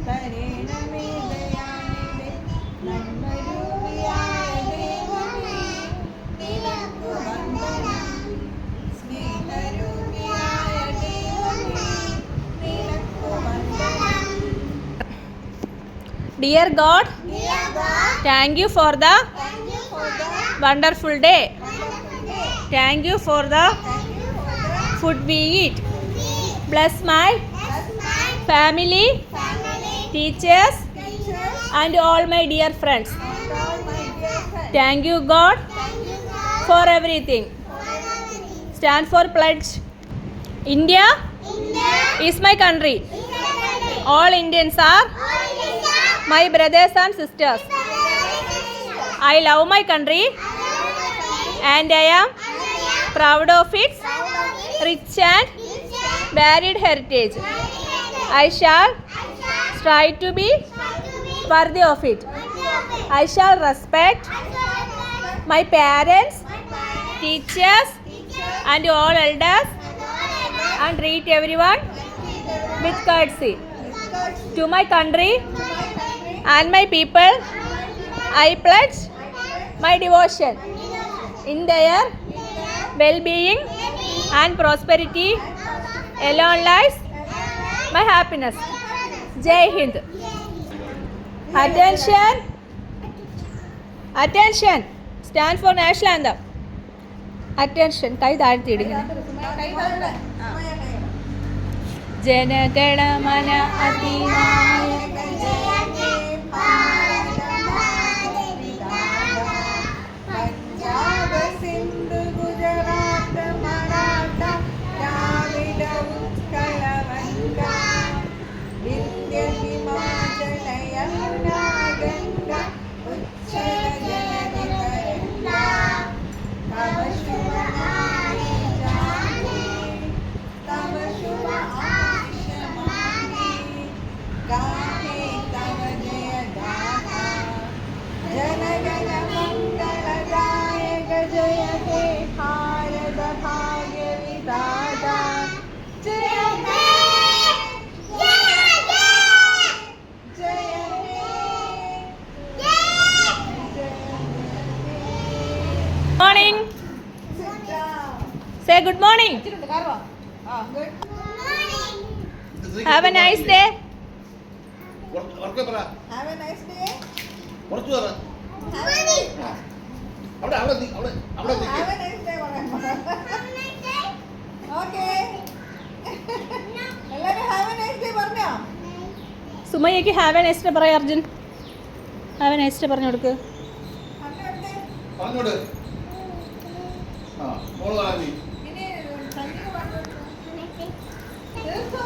തരേണമേ ദയാനിധി നന്മരൂപിയായ ദൈവമേ നിനക്കു വന്ദനം. സ്നേഹരൂപിയായ ദൈവമേ നിനക്കു വന്ദനം. Dear God, thank you for the wonderful day. Thank you for the food we eat. Bless my family, teachers, and all my dear friends. Thank you, God, for everything. Stand for pledge. India is my country. All Indians are my brothers and sisters. I love my country and I am proud of its rich and varied heritage. I shall strive to be worthy of it. I shall respect my parents, teachers, and all elders and treat everyone with courtesy. To my country and my people, I pledge my devotion in their well-being and prosperity. Alone lies my happiness. Jai Hind. Attention. Attention. Stand for national anthem. Attention. കൈ താഴ്ത്തിയിടുക. ജനഗണമന അതിനായക ജയ ഹേ പഞ്ചാബ് സിന്ധു ഗുജറാത്ത് മറാഠ ദ്രാവിഡ ഉത്കല വംഗ വിന്ധ്യ ഹിമാചല യമുന ഗംഗ ഉച്ഛല ജനനി തരംഗ തവ ശുഭ നാമേ ജാനേ തവ ശുഭ ആശിഷ മാനേ ഗാഹേ തവ ജയ ഗാഥാ जनगण मंगलदायक जय हे भारत भाग्य विधाता जय हे जय Morning. Say good morning. Have a nice day. Have a nice day. Have a nice day. Okay. എല്ലാവരും have a nice day പറഞ്ഞോ? സുമയ്യക്ക് have A nice day പറയാം. Arjun have A nice day പറഞ്ഞു കൊടുക്ക്. പറഞ്ഞോട്. മോള് പറയാ നീ. ഇനി സഞ്ജു പറഞ്ഞു. തീർച്ചോ?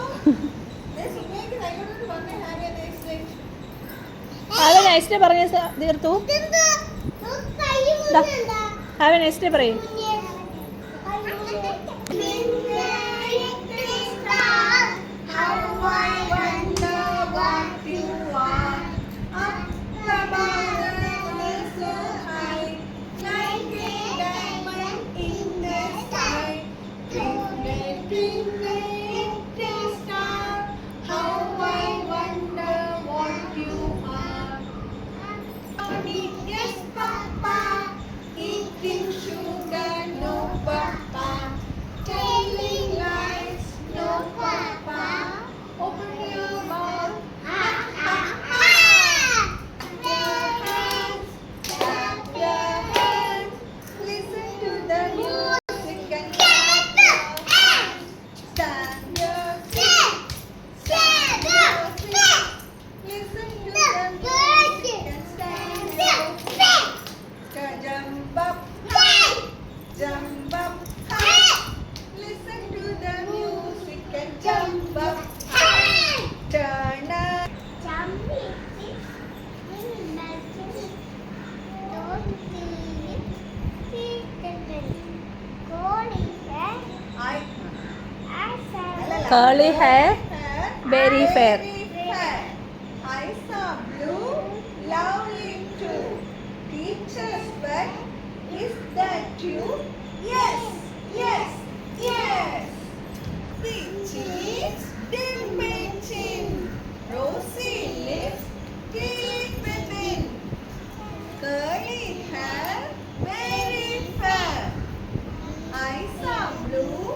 സുമയ്യക്ക് കൈകൊണ്ടിട്ട് പറഞ്ഞേ have a nice day. Have A nice day പറഞ്ഞ തീർത്തു. ഹാവ് എ നൈസ് ഡേ പറയും. Curly hair, very fair. Eyes are blue, lovely too. Teacher's pet, is that you? Yes, yes, yes. The cheeks, dimple chin, rosy 2